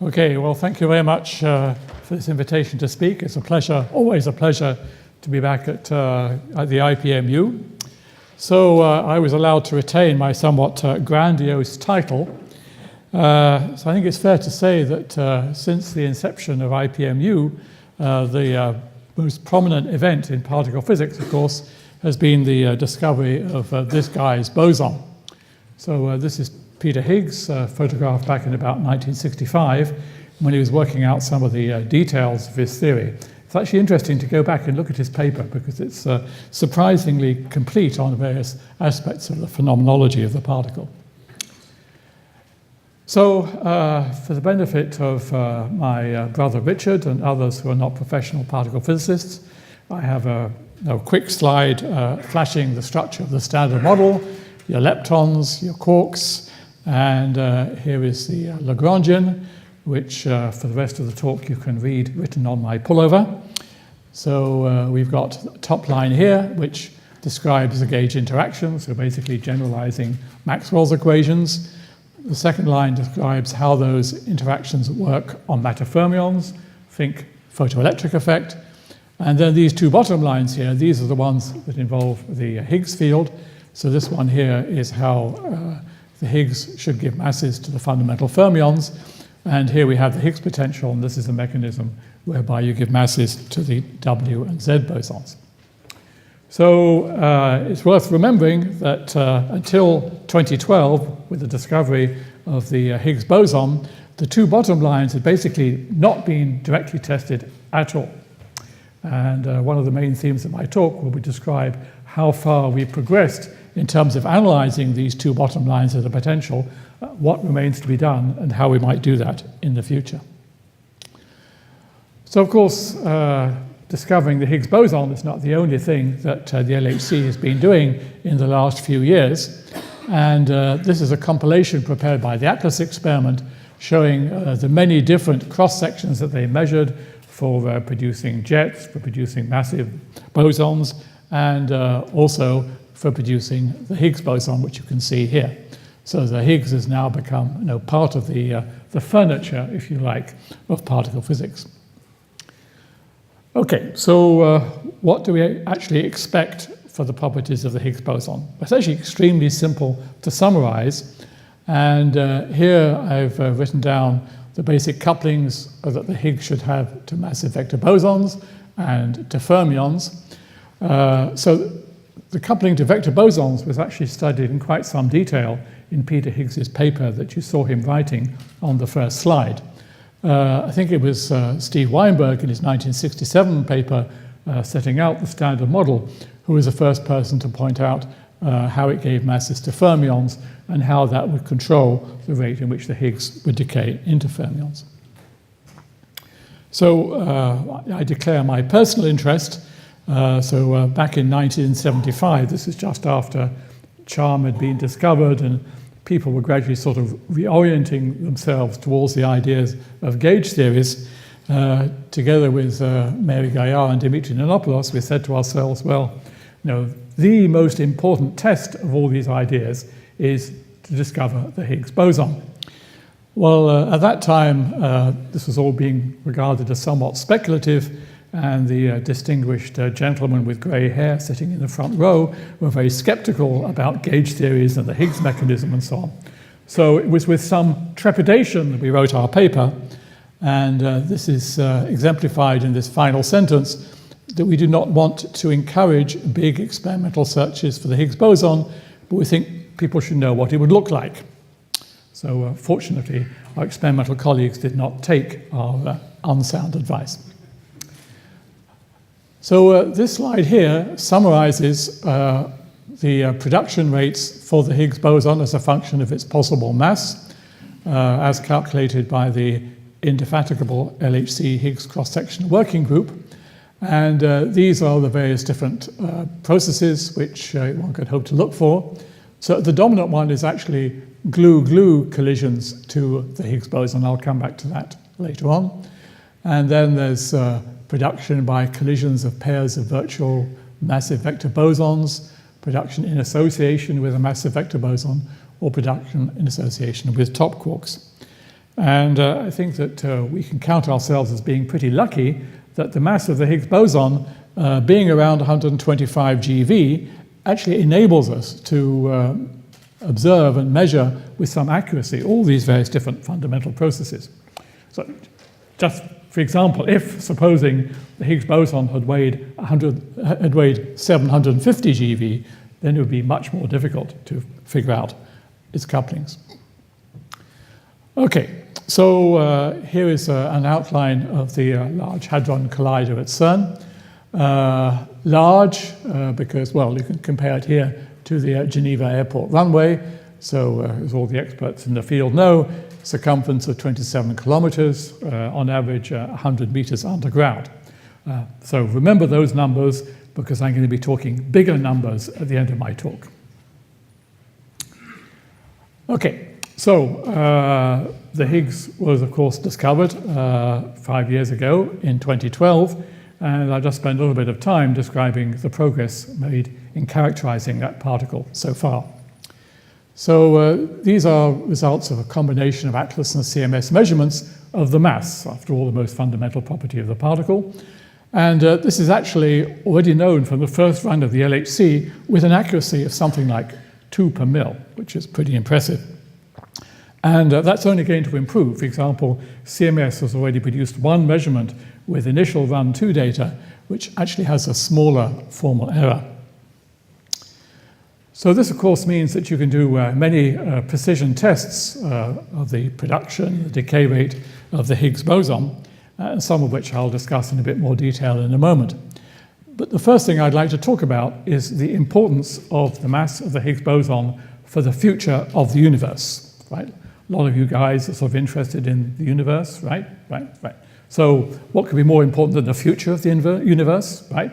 Okay, well, thank you very much for this invitation to speak. It's a pleasure, always a pleasure, to be back at the IPMU. So I was allowed to retain my somewhat grandiose title. So I think it's fair to say that since the inception of IPMU, the most prominent event in particle physics, of course, has been the discovery of this guy's boson. So this is Peter Higgs, photographed back in about 1965, when he was working out some of the details of his theory. It's actually interesting to go back and look at his paper because it's surprisingly complete on various aspects of the phenomenology of the particle. So, for the benefit of my brother Richard and others who are not professional particle physicists, I have a quick slide flashing the structure of the standard model, your leptons, your quarks, and here is the Lagrangian, which for the rest of the talk you can read written on my pullover. So we've got the top line here, which describes the gauge interaction, so basically generalizing Maxwell's equations. The second line describes how those interactions work on matter fermions, think photoelectric effect. And then these two bottom lines here, these are the ones that involve the Higgs field. So this one here is how the Higgs should give masses to the fundamental fermions. And here we have the Higgs potential, and this is the mechanism whereby you give masses to the W and Z bosons. So it's worth remembering that until 2012, with the discovery of the Higgs boson, the two bottom lines had basically not been directly tested at all. And one of the main themes of my talk will be describe how far we progressed in terms of analyzing these two bottom lines of the potential, what remains to be done, and how we might do that in the future. So, of course, discovering the Higgs boson is not the only thing that the LHC has been doing in the last few years. And this is a compilation prepared by the Atlas experiment showing the many different cross-sections that they measured for producing jets, for producing massive bosons, and also for producing the Higgs boson, which you can see here. So the Higgs has now become part of the furniture, if you like, of particle physics. Okay, so what do we actually expect for the properties of the Higgs boson? It's actually extremely simple to summarize. And here I've written down the basic couplings that the Higgs should have to massive vector bosons and to fermions. So the coupling to vector bosons was actually studied in quite some detail in Peter Higgs's paper that you saw him writing on the first slide. I think it was Steve Weinberg in his 1967 paper setting out the standard model who was the first person to point out how it gave masses to fermions and how that would control the rate in which the Higgs would decay into fermions. So I declare my personal interest. Back in 1975, this is just after charm had been discovered and people were gradually sort of reorienting themselves towards the ideas of gauge theories. Together with Mary Gaillard and Dimitri Nanopoulos, we said to ourselves, well, the most important test of all these ideas is to discover the Higgs boson. Well, at that time, this was all being regarded as somewhat speculative, and the distinguished gentleman with grey hair sitting in the front row were very skeptical about gauge theories and the Higgs mechanism and so on. So it was with some trepidation that we wrote our paper, and this is exemplified in this final sentence, that we do not want to encourage big experimental searches for the Higgs boson, but we think people should know what it would look like. So fortunately, our experimental colleagues did not take our unsound advice. So this slide here summarizes the production rates for the Higgs boson as a function of its possible mass, as calculated by the indefatigable LHC Higgs cross-section working group. And these are the various different processes which one could hope to look for. So the dominant one is actually glue-glue collisions to the Higgs boson. I'll come back to that later on. And then there's production by collisions of pairs of virtual massive vector bosons, production in association with a massive vector boson, or production in association with top quarks. And I think that we can count ourselves as being pretty lucky that the mass of the Higgs boson, being around 125 GeV, actually enables us to observe and measure with some accuracy all these various different fundamental processes. So just for example, if supposing the Higgs boson had weighed 750 GeV, then it would be much more difficult to figure out its couplings. Okay, so here is an outline of the Large Hadron Collider at CERN. Large because, well, you can compare it here to the Geneva Airport runway. So as all the experts in the field know, circumference of 27 kilometers, on average 100 meters underground. So remember those numbers because I'm going to be talking bigger numbers at the end of my talk. Okay, so the Higgs was of course discovered 5 years ago in 2012, and I just spent a little bit of time describing the progress made in characterizing that particle so far. So these are results of a combination of ATLAS and CMS measurements of the mass, after all, the most fundamental property of the particle. And this is actually already known from the first run of the LHC with an accuracy of something like 2 per mil, which is pretty impressive. And that's only going to improve. For example, CMS has already produced one measurement with initial run 2 data, which actually has a smaller formal error. So this, of course, means that you can do many precision tests of the production, the decay rate of the Higgs boson, some of which I'll discuss in a bit more detail in a moment. But the first thing I'd like to talk about is the importance of the mass of the Higgs boson for the future of the universe, right? A lot of you guys are sort of interested in the universe, right? Right. So what could be more important than the future of the universe, right?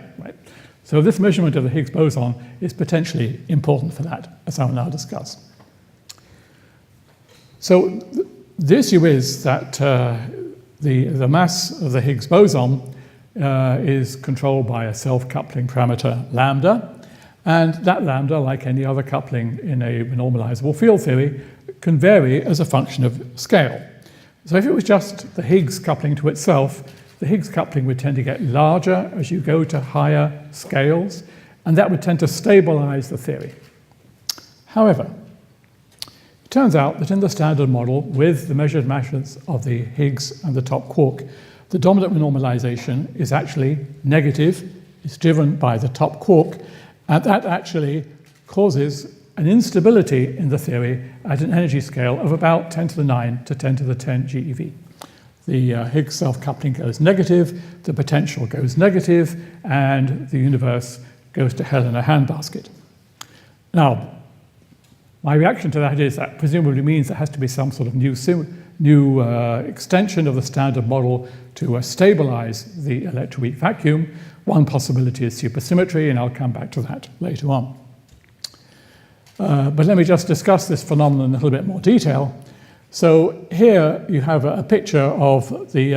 So this measurement of the Higgs boson is potentially important for that, as I will now discuss. So the issue is that the mass of the Higgs boson is controlled by a self-coupling parameter lambda, and that lambda, like any other coupling in a normalizable field theory, can vary as a function of scale. So if it was just the Higgs coupling to itself, the Higgs coupling would tend to get larger as you go to higher scales, and that would tend to stabilize the theory. However, it turns out that in the standard model, with the measured masses of the Higgs and the top quark, the dominant renormalization is actually negative. It's driven by the top quark, and that actually causes an instability in the theory at an energy scale of about 10 to the 9 to 10 to the 10 GeV. The Higgs self-coupling goes negative, the potential goes negative, and the universe goes to hell in a handbasket. Now, my reaction to that is that presumably means there has to be some sort of new extension of the standard model to stabilize the electroweak vacuum. One possibility is supersymmetry, and I'll come back to that later on. But let me just discuss this phenomenon in a little bit more detail. So here you have a picture of the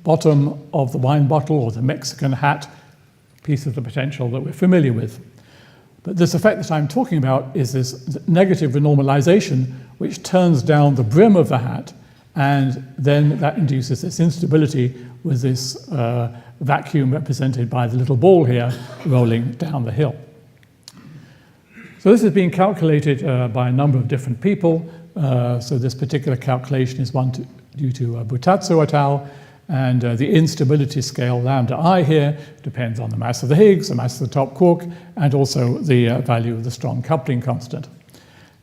bottom of the wine bottle or the Mexican hat, piece of the potential that we're familiar with. But this effect that I'm talking about is this negative renormalization, which turns down the brim of the hat, and then that induces this instability with this vacuum represented by the little ball here rolling down the hill. So this has been calculated by a number of different people. So this particular calculation is one due to Butazzo et al. And the instability scale lambda I here depends on the mass of the Higgs, the mass of the top quark, and also the value of the strong coupling constant.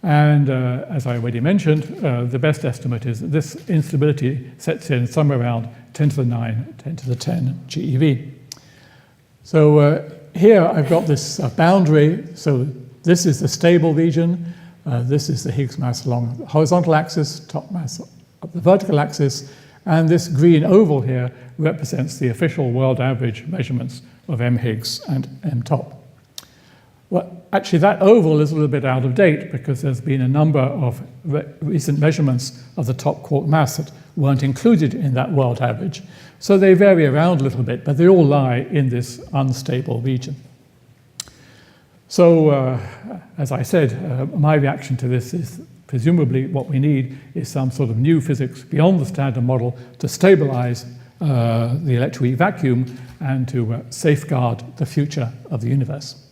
And as I already mentioned, the best estimate is that this instability sets in somewhere around 10 to the 9, 10 to the 10 GeV. So here I've got this boundary. So this is the stable region. This is the Higgs mass along the horizontal axis, top mass up the vertical axis, and this green oval here represents the official world average measurements of M Higgs and M top. Well, actually that oval is a little bit out of date because there's been a number of recent measurements of the top quark mass that weren't included in that world average. So they vary around a little bit, but they all lie in this unstable region. So, as I said, my reaction to this is presumably what we need is some sort of new physics beyond the standard model to stabilize the electroweak vacuum and to safeguard the future of the universe.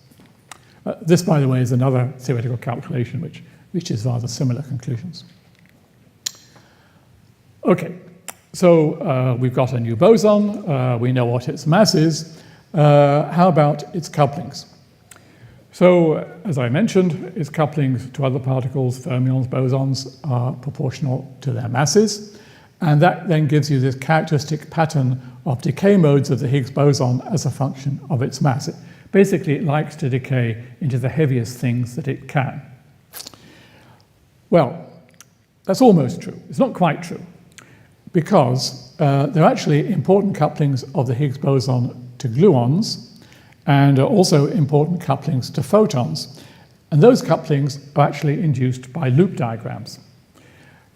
This, by the way, is another theoretical calculation which reaches rather similar conclusions. Okay, so we've got a new boson. We know what its mass is. How about its couplings? So, as I mentioned, its couplings to other particles, fermions, bosons, are proportional to their masses. And that then gives you this characteristic pattern of decay modes of the Higgs boson as a function of its mass. Basically, it likes to decay into the heaviest things that it can. Well, that's almost true. It's not quite true, because there are actually important couplings of the Higgs boson to gluons, and also important couplings to photons. And those couplings are actually induced by loop diagrams.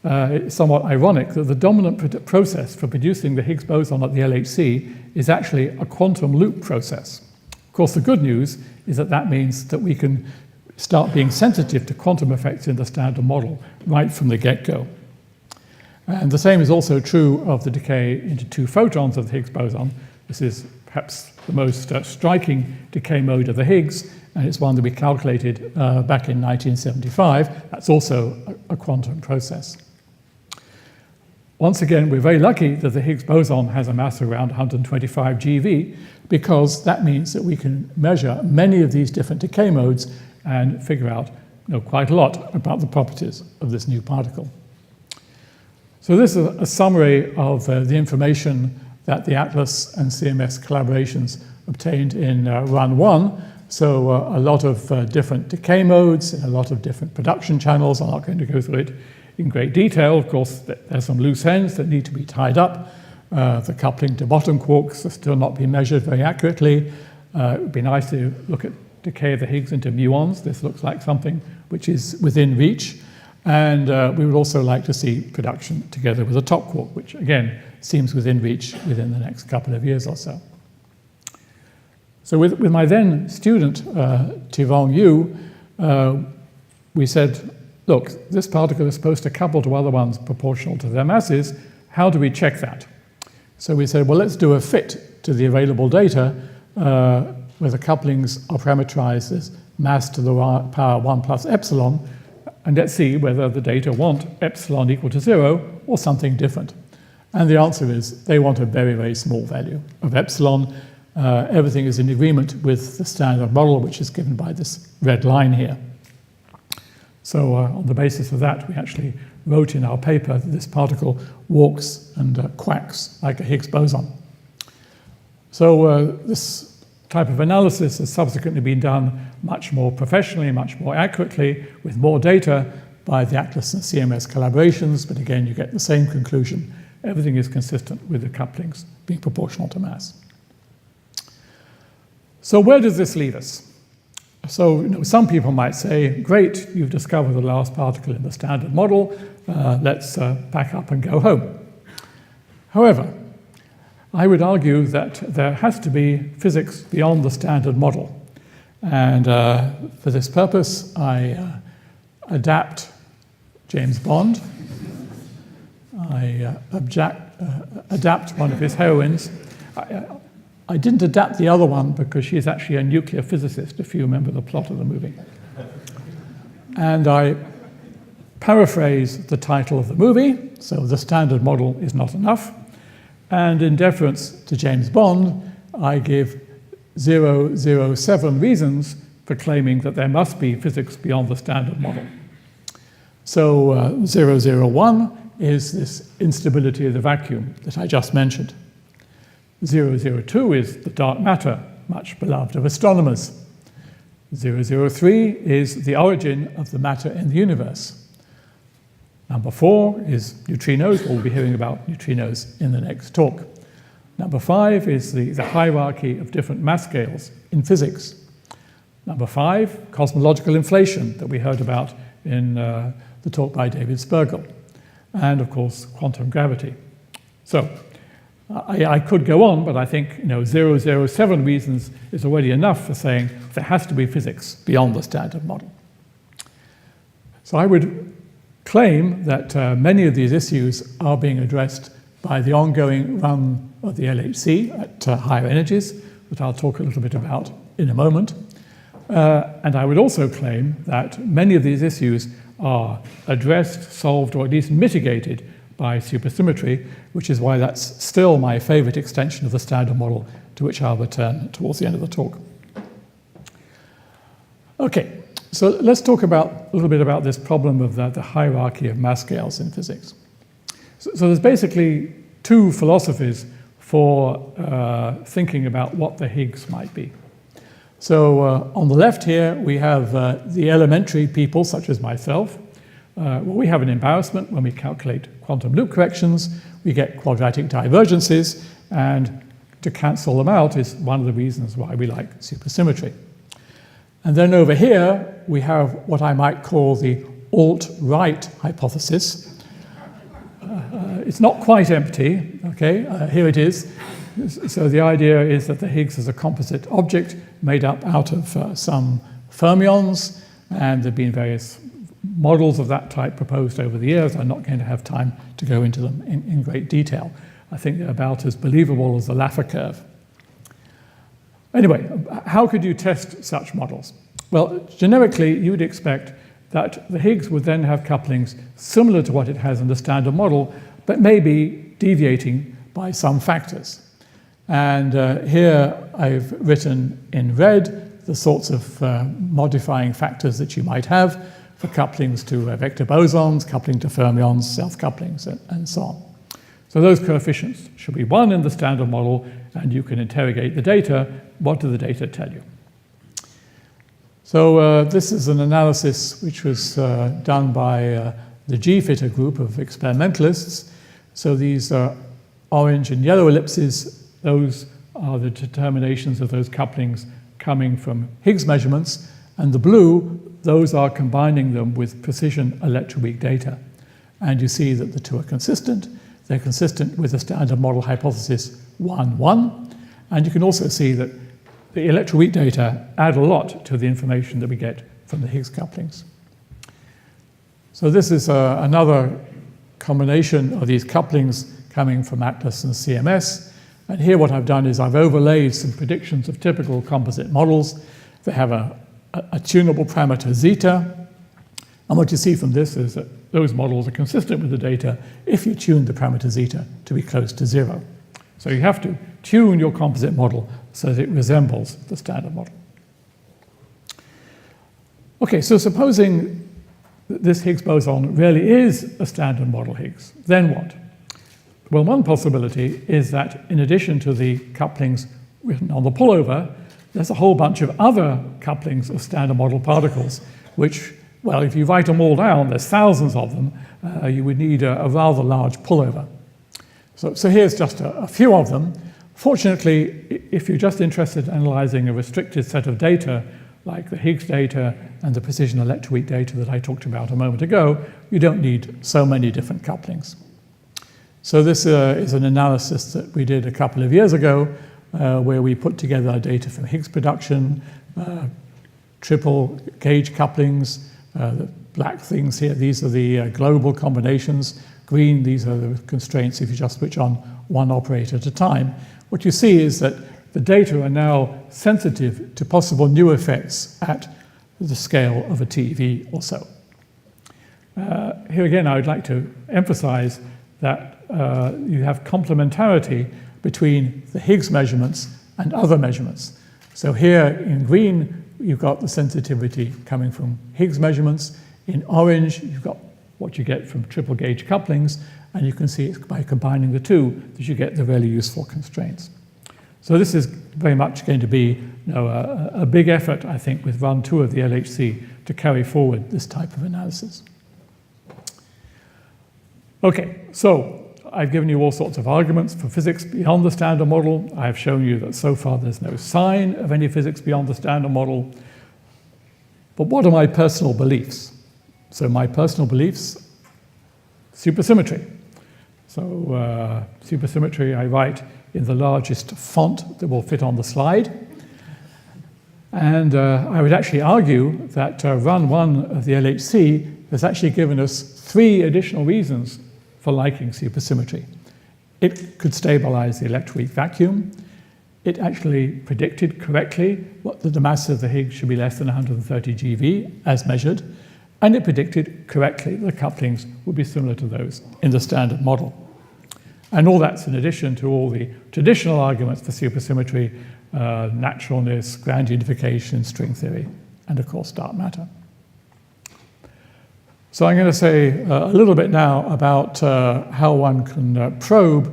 It's somewhat ironic that the dominant process for producing the Higgs boson at the LHC is actually a quantum loop process. Of course, the good news is that that means that we can start being sensitive to quantum effects in the standard model right from the get-go. And the same is also true of the decay into two photons of the Higgs boson. This is perhaps the most striking decay mode of the Higgs, and it's one that we calculated back in 1975. That's also a quantum process. Once again, we're very lucky that the Higgs boson has a mass around 125 GeV, because that means that we can measure many of these different decay modes and figure out quite a lot about the properties of this new particle. So this is a summary of the information that the ATLAS and CMS collaborations obtained in run 1. So a lot of different decay modes, a lot of different production channels. I'm not going to go through it in great detail. Of course, there's some loose ends that need to be tied up. The coupling to bottom quarks are still not being measured very accurately. It would be nice to look at decay of the Higgs into muons. This looks like something which is within reach. And we would also like to see production together with a top quark, which again seems within reach within the next couple of years or so. So with my then student, Tirong Yu, we said, look, this particle is supposed to couple to other ones proportional to their masses. How do we check that? So we said, well, let's do a fit to the available data where the couplings are parameterized as mass to the power 1 plus epsilon, and let's see whether the data want epsilon equal to 0 or something different. And the answer is they want a very, very small value of epsilon. Everything is in agreement with the standard model, which is given by this red line here. So on the basis of that, we actually wrote in our paper that this particle walks and quacks like a Higgs boson. So this type of analysis has subsequently been done much more professionally, much more accurately, with more data by the ATLAS and CMS collaborations, but again, you get the same conclusion. Everything is consistent with the couplings being proportional to mass. So where does this leave us? So some people might say, great, you've discovered the last particle in the standard model, let's pack up and go home. However, I would argue that there has to be physics beyond the standard model. And for this purpose, I adapt James Bond. I adapt one of his heroines. I didn't adapt the other one because she's actually a nuclear physicist, if you remember the plot of the movie. And I paraphrase the title of the movie, so the standard model is not enough. And in deference to James Bond, I give 007 reasons for claiming that there must be physics beyond the standard model. So 001 is this instability of the vacuum that I just mentioned. 002 is the dark matter, much beloved of astronomers. 003 is the origin of the matter in the universe. Number 4 is neutrinos. We'll be hearing about neutrinos in the next talk. Number 5 is the hierarchy of different mass scales in physics. Number 5, cosmological inflation that we heard about in the talk by David Spergel. And of course, quantum gravity. So I could go on, but I think 007 reasons is already enough for saying there has to be physics beyond the standard model. So I would claim that many of these issues are being addressed by the ongoing run of the LHC at higher energies, that I'll talk a little bit about in a moment. And I would also claim that many of these issues are addressed, solved, or at least mitigated by supersymmetry, which is why that's still my favorite extension of the standard model, to which I'll return towards the end of the talk. Okay, so let's talk a little bit about this problem of the hierarchy of mass scales in physics. So there's basically two philosophies for thinking about what the Higgs might be. So on the left here, we have the elementary people, such as myself. Well, we have an embarrassment when we calculate quantum loop corrections. We get quadratic divergences, and to cancel them out is one of the reasons why we like supersymmetry. And then over here, we have what I might call the alt-right hypothesis. It's not quite empty, okay? Here it is. So the idea is that the Higgs is a composite object made up out of some fermions, and there have been various models of that type proposed over the years. I'm not going to have time to go into them in great detail. I think they're about as believable as the Laffer curve. Anyway, how could you test such models? Well, generically, you would expect that the Higgs would then have couplings similar to what it has in the standard model, but maybe deviating by some factors. And here I've written in red the sorts of modifying factors that you might have for couplings to vector bosons, coupling to fermions, self-couplings, and so on. So those coefficients should be 1 in the standard model, and you can interrogate the data. What do the data tell you? So this is an analysis which was done by the G-fitter group of experimentalists. So these orange and yellow ellipses, those are the determinations of those couplings coming from Higgs measurements, and the blue, those are combining them with precision electroweak data. And you see that the two are consistent. They're consistent with the standard model hypothesis 1-1. And you can also see that the electroweak data add a lot to the information that we get from the Higgs couplings. So this is another combination of these couplings coming from ATLAS and CMS. And here what I've done is I've overlaid some predictions of typical composite models. They have a tunable parameter zeta. And what you see from this is that those models are consistent with the data if you tune the parameter zeta to be close to 0. So you have to tune your composite model so that it resembles the standard model. Okay, so supposing that this Higgs boson really is a standard model Higgs, then what? Well, one possibility is that in addition to the couplings written on the pullover, there's a whole bunch of other couplings of standard model particles, which, well, if you write them all down, there's thousands of them, you would need a rather large pullover. So here's just a few of them. Fortunately, if you're just interested in analyzing a restricted set of data, like the Higgs data and the precision electroweak data that I talked about a moment ago, you don't need so many different couplings. So this is an analysis that we did a couple of years ago, where we put together our data from Higgs production, triple gauge couplings, the black things here, these are the global combinations. Green, these are the constraints if you just switch on one operator at a time. What you see is that the data are now sensitive to possible new effects at the scale of a TeV or so. Here again, I would like to emphasize that you have complementarity between the Higgs measurements and other measurements. So here in green, you've got the sensitivity coming from Higgs measurements. In orange, you've got what you get from triple gauge couplings, and you can see it's by combining the two that you get the really useful constraints. So this is very much going to be a big effort, I think, with run 2 of the LHC to carry forward this type of analysis. Okay, so I've given you all sorts of arguments for physics beyond the standard model. I've shown you that so far there's no sign of any physics beyond the standard model. But what are my personal beliefs? So my personal beliefs, supersymmetry. So supersymmetry I write in the largest font that will fit on the slide. And I would actually argue that run 1 of the LHC has actually given us 3 additional reasons for liking supersymmetry. It could stabilize the electroweak vacuum. It actually predicted correctly that the mass of the Higgs should be less than 130 GeV as measured. And it predicted correctly that the couplings would be similar to those in the standard model. And all that's in addition to all the traditional arguments for supersymmetry, naturalness, grand unification, string theory, and of course dark matter. So I'm going to say a little bit now about how one can probe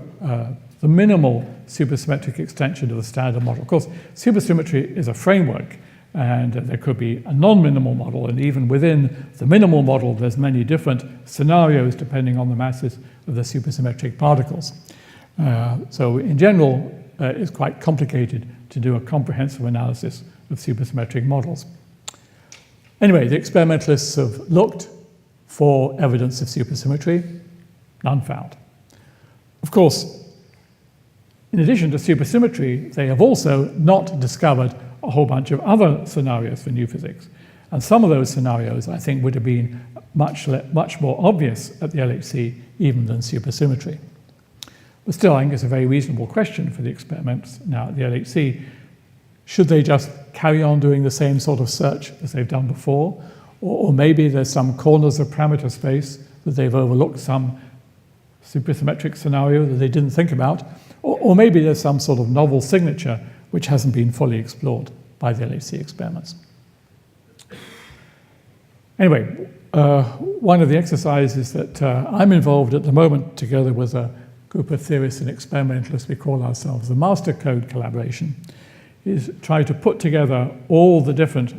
the minimal supersymmetric extension of the standard model. Of course, supersymmetry is a framework, and there could be a non-minimal model, and even within the minimal model, there's many different scenarios depending on the masses of the supersymmetric particles. So in general, it's quite complicated to do a comprehensive analysis of supersymmetric models. Anyway, the experimentalists have looked for evidence of supersymmetry, none found. Of course, in addition to supersymmetry, they have also not discovered a whole bunch of other scenarios for new physics. And some of those scenarios, I think, would have been much more obvious at the LHC even than supersymmetry. But still, I think it's a very reasonable question for the experiments now at the LHC. Should they just carry on doing the same sort of search as they've done before? Or maybe there's some corners of parameter space that they've overlooked, some supersymmetric scenario that they didn't think about. Or maybe there's some sort of novel signature which hasn't been fully explored by the LHC experiments. Anyway, one of the exercises that I'm involved at the moment, together with a group of theorists and experimentalists, we call ourselves the Master Code Collaboration, is try to put together all the different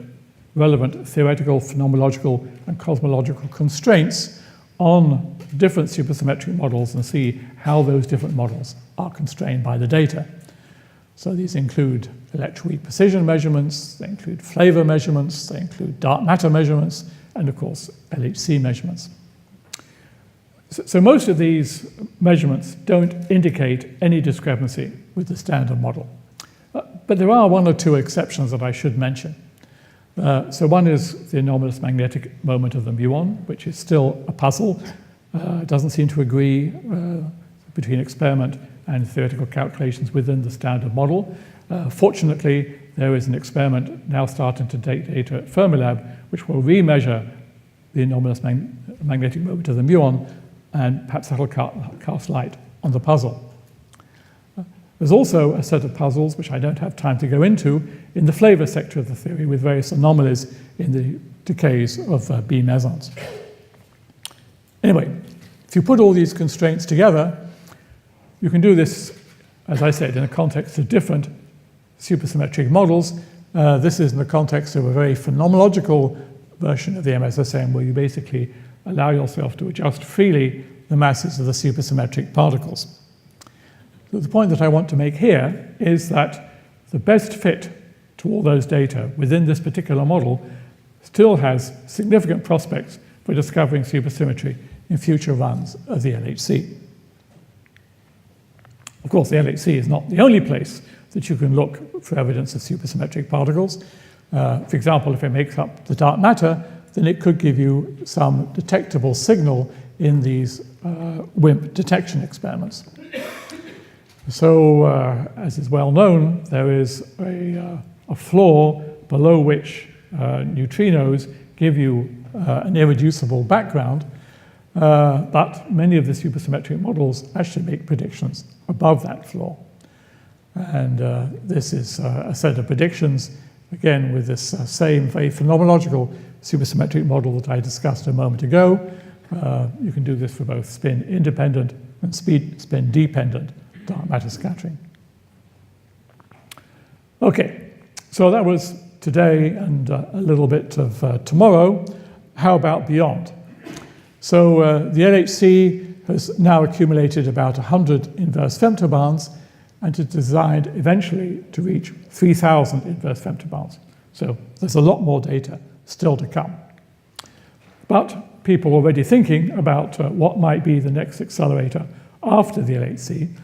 relevant theoretical, phenomenological, and cosmological constraints on different supersymmetric models and see how those different models are constrained by the data. So these include electroweak precision measurements, they include flavor measurements, they include dark matter measurements, and of course, LHC measurements. So most of these measurements don't indicate any discrepancy with the standard model. But there are 1 or 2 exceptions that I should mention. So one is the anomalous magnetic moment of the muon, which is still a puzzle. It doesn't seem to agree between experiment and theoretical calculations within the standard model. Fortunately, there is an experiment now starting to take data at Fermilab, which will remeasure the anomalous magnetic moment of the muon, and perhaps that'll cast light on the puzzle. There's also a set of puzzles, which I don't have time to go into, in the flavor sector of the theory with various anomalies in the decays of B mesons. Anyway, if you put all these constraints together, you can do this, as I said, in a context of different supersymmetric models. This is in the context of a very phenomenological version of the MSSM, where you basically allow yourself to adjust freely the masses of the supersymmetric particles. So the point that I want to make here is that the best fit to all those data within this particular model still has significant prospects for discovering supersymmetry in future runs of the LHC. Of course, the LHC is not the only place that you can look for evidence of supersymmetric particles. For example, if it makes up the dark matter, then it could give you some detectable signal in these WIMP detection experiments. So, as is well known, there is a floor below which neutrinos give you an irreducible background, but many of the supersymmetric models actually make predictions above that floor. And this is a set of predictions, again, with this same very phenomenological supersymmetric model that I discussed a moment ago. You can do this for both spin-independent and spin-dependent dark matter scattering. Okay, so that was today and a little bit of tomorrow. How about beyond? So the LHC has now accumulated about 100 inverse femtobarns, and is designed eventually to reach 3,000 inverse femtobarns. So there's a lot more data still to come. But people are already thinking about what might be the next accelerator after the LHC.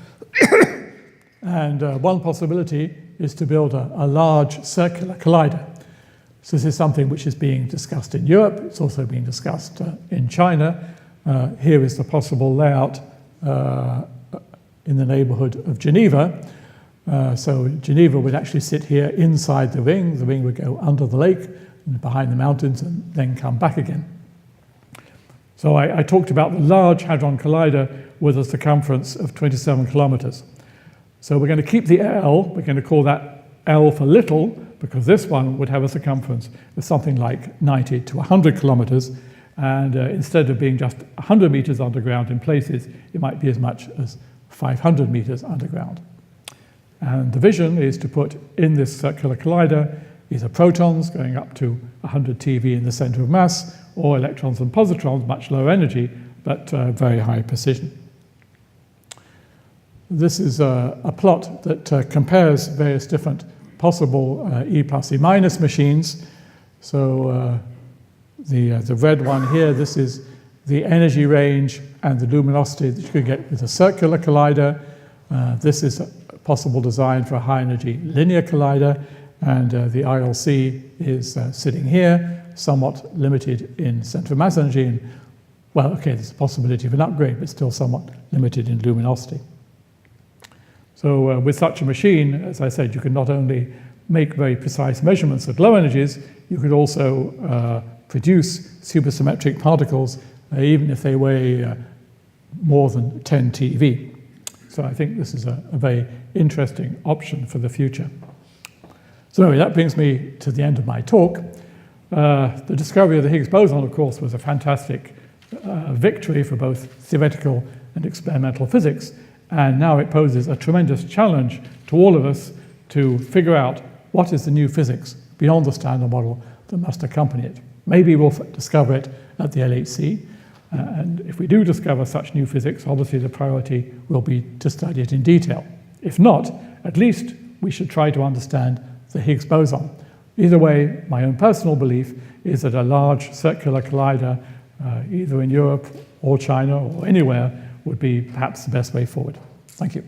And one possibility is to build a large circular collider. So this is something which is being discussed in Europe. It's also being discussed in China. Here is the possible layout in the neighborhood of Geneva. So Geneva would actually sit here inside the ring. The ring would go under the lake and behind the mountains and then come back again. So I talked about the Large Hadron Collider with a circumference of 27 kilometers. So we're going to keep the L. We're going to call that L for little, because this one would have a circumference of something like 90 to 100 kilometers. And instead of being just 100 meters underground in places, it might be as much as 500 meters underground. And the vision is to put in this circular collider either protons going up to 100 TeV in the center of mass, or electrons and positrons, much lower energy, but very high precision. This is a plot that compares various different possible E plus E minus machines. So the red one here, this is the energy range and the luminosity that you could get with a circular collider. This is a possible design for a high energy linear collider, and the ILC is sitting here, somewhat limited in center of mass energy, and well, okay, there's a possibility of an upgrade, but still somewhat limited in luminosity. So with such a machine, as I said, you can not only make very precise measurements at low energies, you could also produce supersymmetric particles, even if they weigh more than 10 TeV. So I think this is a very interesting option for the future. So anyway, that brings me to the end of my talk. The discovery of the Higgs boson, of course, was a fantastic victory for both theoretical and experimental physics. And now it poses a tremendous challenge to all of us to figure out what is the new physics beyond the Standard Model that must accompany it. Maybe we'll discover it at the LHC. And if we do discover such new physics, obviously the priority will be to study it in detail. If not, at least we should try to understand the Higgs boson. Either way, my own personal belief is that a large circular collider, either in Europe or China or anywhere, would be perhaps the best way forward. Thank you.